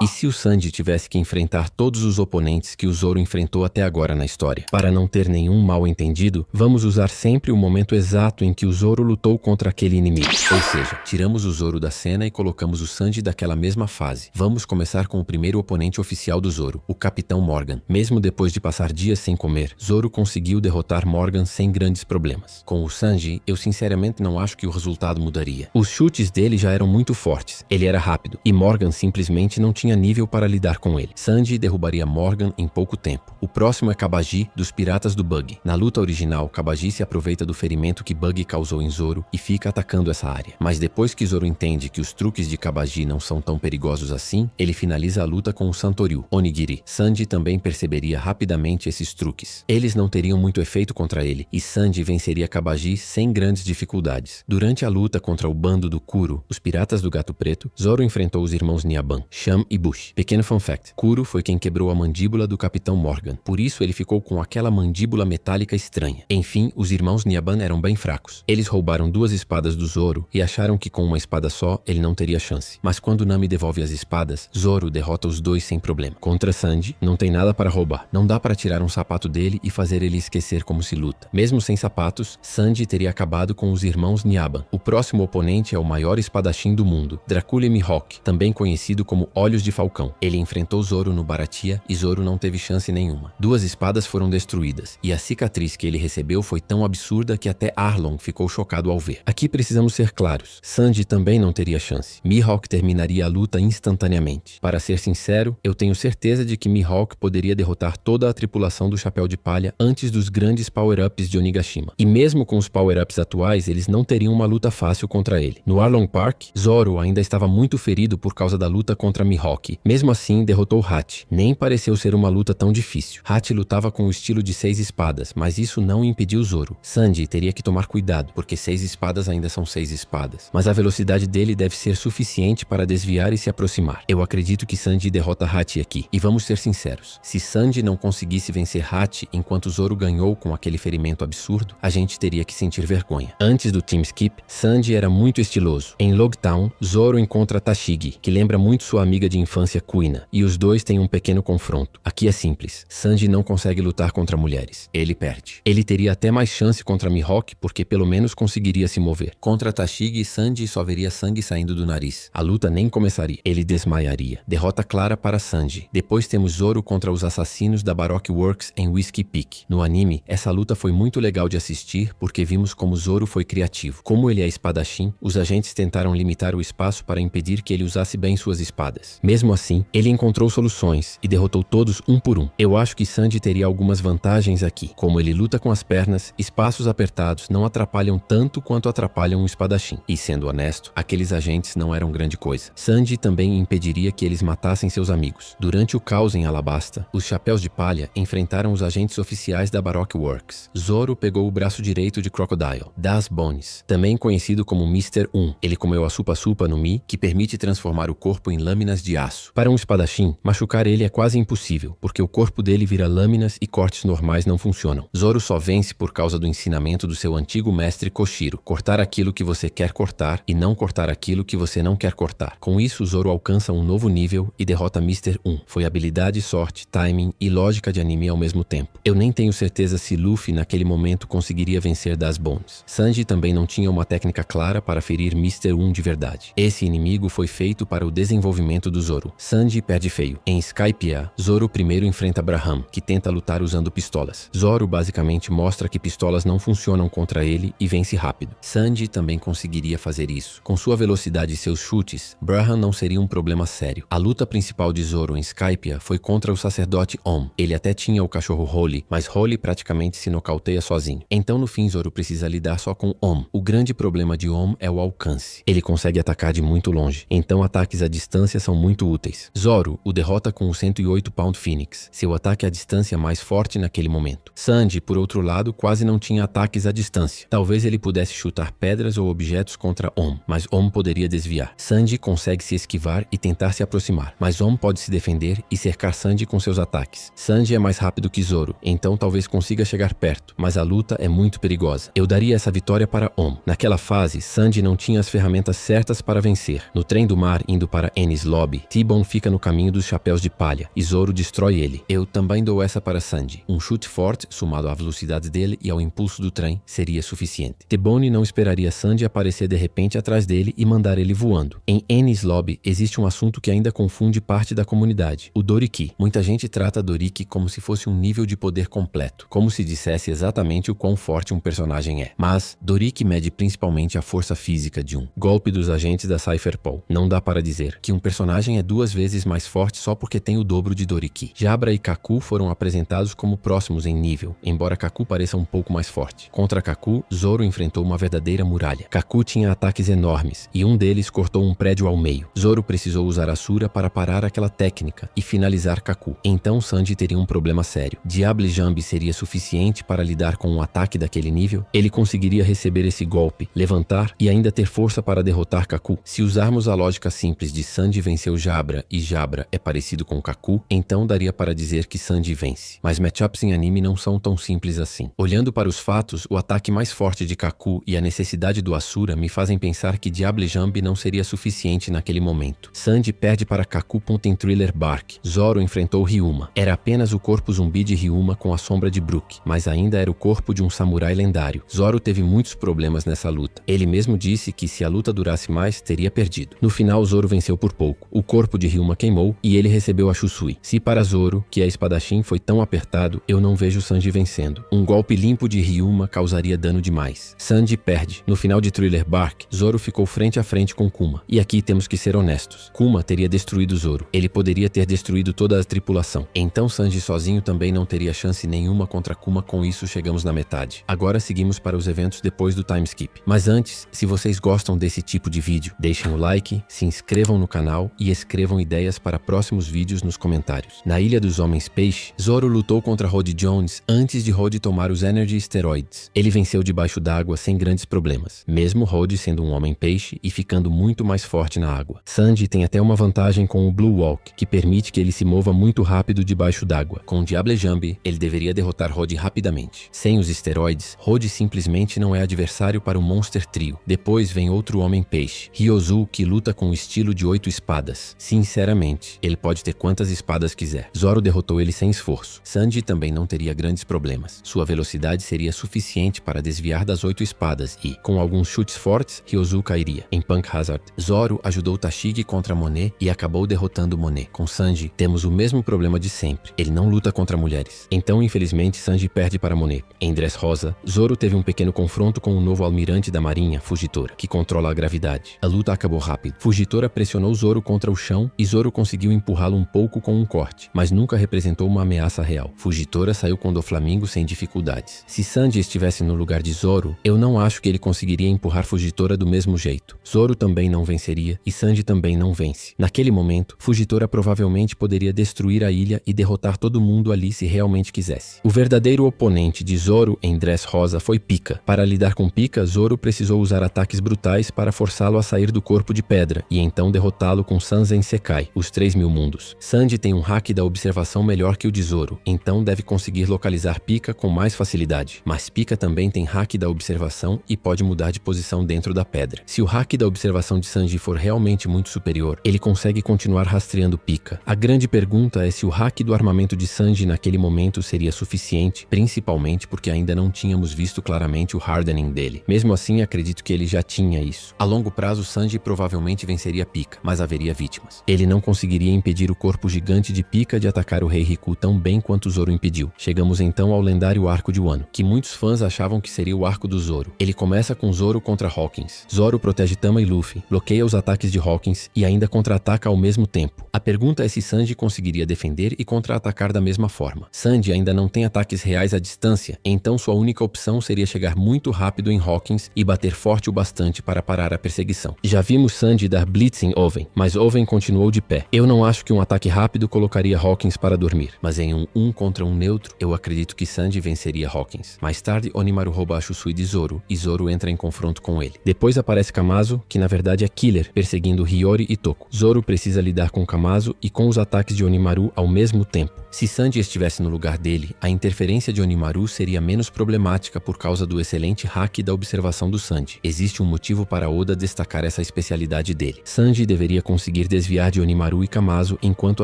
E se o Sanji tivesse que enfrentar todos os oponentes que o Zoro enfrentou até agora na história? Para não ter nenhum mal entendido, vamos usar sempre o momento exato em que o Zoro lutou contra aquele inimigo. Ou seja, tiramos o Zoro da cena e colocamos o Sanji daquela mesma fase. Vamos começar com o primeiro oponente oficial do Zoro, o Capitão Morgan. Mesmo depois de passar dias sem comer, Zoro conseguiu derrotar Morgan sem grandes problemas. Com o Sanji, eu sinceramente não acho que o resultado mudaria. Os chutes dele já eram muito fortes, ele era rápido, e Morgan simplesmente não tinha nível para lidar com ele. Sanji derrubaria Morgan em pouco tempo. O próximo é Kabaji, dos Piratas do Bug. Na luta original, Kabaji se aproveita do ferimento que Bug causou em Zoro e fica atacando essa área. Mas depois que Zoro entende que os truques de Kabaji não são tão perigosos assim, ele finaliza a luta com o Santoryu, Onigiri. Sanji também perceberia rapidamente esses truques. Eles não teriam muito efeito contra ele, e Sanji venceria Kabaji sem grandes dificuldades. Durante a luta contra o bando do Kuro, os Piratas do Gato Preto, Zoro enfrentou os irmãos Nyaban, Sham e Bush. Pequeno fun fact, Kuro foi quem quebrou a mandíbula do Capitão Morgan, por isso ele ficou com aquela mandíbula metálica estranha. Enfim, os irmãos Nyaban eram bem fracos. Eles roubaram duas espadas do Zoro e acharam que com uma espada só ele não teria chance. Mas quando Nami devolve as espadas, Zoro derrota os dois sem problema. Contra Sanji, não tem nada para roubar. Não dá para tirar um sapato dele e fazer ele esquecer como se luta. Mesmo sem sapatos, Sanji teria acabado com os irmãos Nyaban. O próximo oponente é o maior espadachim do mundo, Dracula Mihawk, também conhecido como Olhos de Falcão. Ele enfrentou Zoro no Baratia e Zoro não teve chance nenhuma. Duas espadas foram destruídas, e a cicatriz que ele recebeu foi tão absurda que até Arlong ficou chocado ao ver. Aqui precisamos ser claros, Sanji também não teria chance. Mihawk terminaria a luta instantaneamente. Para ser sincero, eu tenho certeza de que Mihawk poderia derrotar toda a tripulação do Chapéu de Palha antes dos grandes power-ups de Onigashima. E mesmo com os power-ups atuais, eles não teriam uma luta fácil contra ele. No Arlong Park, Zoro ainda estava muito ferido por causa da luta contra Mihawk. Mesmo assim, derrotou Hachi. Nem pareceu ser uma luta tão difícil. Hachi lutava com o estilo de 6 espadas, mas isso não impediu Zoro. Sanji teria que tomar cuidado, porque 6 espadas ainda são 6 espadas. Mas a velocidade dele deve ser suficiente para desviar e se aproximar. Eu acredito que Sanji derrota Hachi aqui. E vamos ser sinceros, se Sanji não conseguisse vencer Hachi enquanto Zoro ganhou com aquele ferimento absurdo, a gente teria que sentir vergonha. Antes do Team Skip, Sanji era muito estiloso. Em Logtown, Zoro encontra Tashigi, que lembra muito sua amiga de infância Kuina, e os dois têm um pequeno confronto. Aqui é simples, Sanji não consegue lutar contra mulheres. Ele perde. Ele teria até mais chance contra Mihawk, porque pelo menos conseguiria se mover. Contra Tashigi, Sanji só veria sangue saindo do nariz. A luta nem começaria. Ele desmaiaria. Derrota clara para Sanji. Depois temos Zoro contra os assassinos da Baroque Works em Whiskey Peak. No anime, essa luta foi muito legal de assistir porque vimos como Zoro foi criativo. Como ele é espadachim, os agentes tentaram limitar o espaço para impedir que ele usasse bem suas espadas. Mesmo assim, ele encontrou soluções e derrotou todos um por um. Eu acho que Sanji teria algumas vantagens aqui. Como ele luta com as pernas, espaços apertados não atrapalham tanto quanto atrapalham um espadachim. E sendo honesto, aqueles agentes não eram grande coisa. Sanji também impediria que eles matassem seus amigos. Durante o caos em Alabasta, os Chapéus de Palha enfrentaram os agentes oficiais da Baroque Works. Zoro pegou o braço direito de Crocodile, Das Bones, também conhecido como Mr. 1. Ele comeu a Supa-Supa no Mi, que permite transformar o corpo em lâminas de aço. Para um espadachim, machucar ele é quase impossível, porque o corpo dele vira lâminas e cortes normais não funcionam. Zoro só vence por causa do ensinamento do seu antigo mestre Koshiro: cortar aquilo que você quer cortar e não cortar aquilo que você não quer cortar. Com isso, Zoro alcança um novo nível e derrota Mr. 1. Foi habilidade, sorte, timing e lógica de anime ao mesmo tempo. Eu nem tenho certeza se Luffy naquele momento conseguiria vencer Das Bones. Sanji também não tinha uma técnica clara para ferir Mr. 1 de verdade. Esse inimigo foi feito para o desenvolvimento do Zoro. Sanji perde feio. Em Skypiea, Zoro primeiro enfrenta Braham, que tenta lutar usando pistolas. Zoro basicamente mostra que pistolas não funcionam contra ele e vence rápido. Sanji também conseguiria fazer isso. Com sua velocidade e seus chutes, Braham não seria um problema sério. A luta principal de Zoro em Skypiea foi contra o sacerdote Om. Ele até tinha o cachorro Holy, mas Holy praticamente se nocauteia sozinho. Então no fim Zoro precisa lidar só com Om. O grande problema de Om é o alcance. Ele consegue atacar de muito longe, então ataques à distância são muito úteis. Zoro o derrota com o 108 Pound Phoenix, seu ataque à distância mais forte naquele momento. Sanji, por outro lado, quase não tinha ataques à distância. Talvez ele pudesse chutar pedras ou objetos contra Om, mas Om poderia desviar. Sanji consegue se esquivar e tentar se aproximar, mas Om pode se defender e cercar Sanji com seus ataques. Sanji é mais rápido que Zoro, então talvez consiga chegar perto, mas a luta é muito perigosa. Eu daria essa vitória para Om. Naquela fase, Sanji não tinha as ferramentas certas para vencer. No trem do mar indo para Enies Lobby, T-Bone fica no caminho dos chapéus de palha e Zoro destrói ele. Eu também dou essa para Sanji. Um chute forte, somado à velocidade dele e ao impulso do trem, seria suficiente. T-Bone não esperaria Sanji aparecer de repente atrás dele e mandar ele voando. Em Enies Lobby existe um assunto que ainda confunde parte da comunidade, o Doriki. Muita gente trata Doriki como se fosse um nível de poder completo, como se dissesse exatamente o quão forte um personagem é. Mas Doriki mede principalmente a força física de um golpe dos agentes da Cypherpol. Não dá para dizer que um personagem é 2 vezes mais forte só porque tem o dobro de Doriki. Jabra e Kaku foram apresentados como próximos em nível, embora Kaku pareça um pouco mais forte. Contra Kaku, Zoro enfrentou uma verdadeira muralha. Kaku tinha ataques enormes e um deles cortou um prédio ao meio. Zoro precisou usar Asura para parar aquela técnica e finalizar Kaku. Então Sanji teria um problema sério. Diable Jambe seria suficiente para lidar com um ataque daquele nível? Ele conseguiria receber esse golpe, levantar e ainda ter força para derrotar Kaku? Se usarmos a lógica simples de Sanji venceu Jabra e Jabra é parecido com Kaku, então daria para dizer que Sanji vence. Mas matchups em anime não são tão simples assim. Olhando para os fatos, o ataque mais forte de Kaku e a necessidade do Asura me fazem pensar que Diable Jambe não seria suficiente naquele momento. Sanji perde para Kaku em Thriller Bark. Zoro enfrentou Ryuma. Era apenas o corpo zumbi de Ryuma com a sombra de Brook, mas ainda era o corpo de um samurai lendário. Zoro teve muitos problemas nessa luta. Ele mesmo disse que se a luta durasse mais, teria perdido. No final, Zoro venceu por pouco. O corpo de Ryuma queimou e ele recebeu a Shusui. Se para Zoro, que é espadachim, foi tão apertado, eu não vejo Sanji vencendo. Um golpe limpo de Ryuma causaria dano demais. Sanji perde. No final de Thriller Bark, Zoro ficou frente a frente com Kuma. E aqui temos que ser honestos. Kuma teria destruído Zoro. Ele poderia ter destruído toda a tripulação. Então Sanji sozinho também não teria chance nenhuma contra Kuma. Com isso chegamos na metade. Agora seguimos para os eventos depois do time skip. Mas antes, se vocês gostam desse tipo de vídeo, deixem o like, se inscrevam no canal e escrevam ideias para próximos vídeos nos comentários. Na Ilha dos Homens Peixe, Zoro lutou contra Rod Jones antes de Rod tomar os Energy Steroids. Ele venceu debaixo d'água sem grandes problemas, mesmo Rod sendo um homem peixe e ficando muito mais forte na água. Sanji tem até uma vantagem com o Blue Walk, que permite que ele se mova muito rápido debaixo d'água. Com Diable Jambe, ele deveria derrotar Rod rapidamente. Sem os esteroides, Rod simplesmente não é adversário para o Monster Trio. Depois vem outro homem peixe, Ryozu, que luta com o estilo de 8 espadas. Sinceramente, ele pode ter quantas espadas quiser. Zoro derrotou ele sem esforço. Sanji também não teria grandes problemas. Sua velocidade seria suficiente para desviar das 8 espadas e, com alguns chutes fortes, Ryozu cairia. Em Punk Hazard, Zoro ajudou Tashigi contra Monet e acabou derrotando Monet. Com Sanji, temos o mesmo problema de sempre. Ele não luta contra mulheres. Então, infelizmente, Sanji perde para Monet. Em Dressrosa, Zoro teve um pequeno confronto com o novo almirante da marinha, Fujitora, que controla a gravidade. A luta acabou rápido. Fujitora pressionou Zoro contra o chão e Zoro conseguiu empurrá-lo um pouco com um corte, mas nunca representou uma ameaça real. Fujitora saiu com Doflamingo sem dificuldades. Se Sanji estivesse no lugar de Zoro, eu não acho que ele conseguiria empurrar Fujitora do mesmo jeito. Zoro também não venceria e Sanji também não vence. Naquele momento, Fujitora provavelmente poderia destruir a ilha e derrotar todo mundo ali se realmente quisesse. O verdadeiro oponente de Zoro em Dressrosa foi Pika. Para lidar com Pika, Zoro precisou usar ataques brutais para forçá-lo a sair do corpo de pedra e então derrotá-lo com Sanzen Sekai, os 3.000 mundos. Sanji tem um hack da observação melhor que o de Zoro, então deve conseguir localizar Pika com mais facilidade. Mas Pika também tem hack da observação e pode mudar de posição dentro da pedra. Se o hack da observação de Sanji for realmente muito superior, ele consegue continuar rastreando Pika. A grande pergunta é se o hack do armamento de Sanji naquele momento seria suficiente, principalmente porque ainda não tínhamos visto claramente o hardening dele. Mesmo assim, acredito que ele já tinha isso. A longo prazo, Sanji provavelmente venceria Pika, mas haveria vítimas. Ele não conseguiria impedir o corpo gigante de Pika de atacar o Rei Riku tão bem quanto Zoro impediu. Chegamos então ao lendário arco de Wano, que muitos fãs achavam que seria o arco do Zoro. Ele começa com Zoro contra Hawkins. Zoro protege Tama e Luffy, bloqueia os ataques de Hawkins e ainda contra-ataca ao mesmo tempo. A pergunta é se Sanji conseguiria defender e contra-atacar da mesma forma. Sanji ainda não tem ataques reais à distância, então sua única opção seria chegar muito rápido em Hawkins e bater forte o bastante para parar a perseguição. Já vimos Sanji dar blitz em Oven, mas Oven continuou de pé. Eu não acho que um ataque rápido colocaria Hawkins para dormir, mas em um 1 contra 1 neutro, eu acredito que Sanji venceria Hawkins. Mais tarde, Onimaru rouba a Shusui de Zoro e Zoro entra em confronto com ele. Depois aparece Kamazo, que na verdade é Killer, perseguindo Hiyori e Toko. Zoro precisa lidar com Kamazo e com os ataques de Onimaru ao mesmo tempo. Se Sanji estivesse no lugar dele, a interferência de Onimaru seria menos problemática por causa do excelente hack da observação do Sanji. Existe um motivo para Oda destacar essa especialidade dele. Sanji deveria conseguir desviar de Onimaru e Kamazo enquanto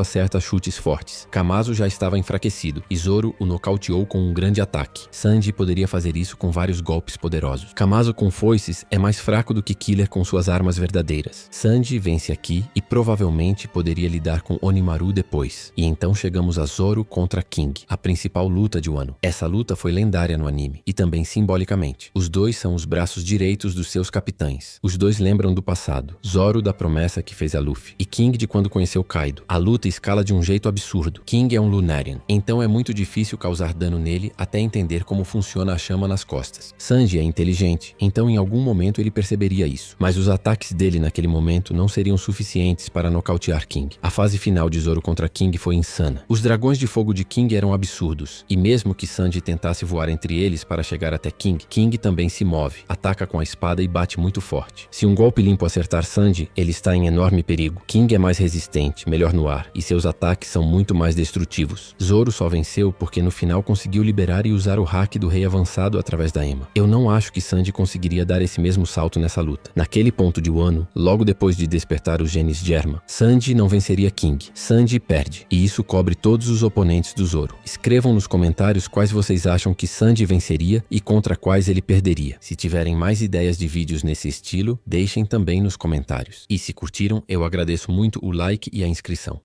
acerta chutes fortes. Kamazo já estava enfraquecido e Zoro o nocauteou com um grande ataque. Sanji poderia fazer isso com vários golpes poderosos. Kamazo com foices é mais fraco do que Killer com suas armas verdadeiras. Sanji vence aqui e provavelmente poderia lidar com Onimaru depois. E então chegamos a Zoro contra King, a principal luta de Wano. Essa luta foi lendária no anime e também simbolicamente. Os dois são os braços direitos dos seus capitães. Os dois lembram do passado. Zoro da promessa que fez a Luffy e King de quando conheceu Kaido. A luta escala de um jeito absurdo. King é um Lunarian, então é muito difícil causar dano nele até entender como funciona a chama nas costas. Sanji é inteligente, então em algum momento ele perceberia isso. Mas os ataques dele naquele momento não seriam suficientes para nocautear King. A fase final de Zoro contra King foi insana. Os dragões de fogo de King eram absurdos, e mesmo que Sanji tentasse voar entre eles para chegar até King, King também se move, ataca com a espada e bate muito forte. Se um golpe limpo acertar Sanji, ele está em enorme perigo. King é mais resistente, melhor no ar, e seus ataques são muito mais destrutivos. Zoro só venceu porque no final conseguiu liberar e usar o hack do rei avançado através da Ema. Eu não acho que Sanji conseguiria dar esse mesmo salto nessa luta. Naquele ponto de Wano, logo depois de despertar os genes Germa, Sanji não venceria King. Sanji perde, e isso cobre todos os oponentes do Zoro. Escrevam nos comentários quais vocês acham que Sanji venceria e contra quais ele perderia. Se tiverem mais ideias de vídeos nesse estilo, deixem também nos comentários. E se curtiram, eu agradeço muito o like e a inscrição.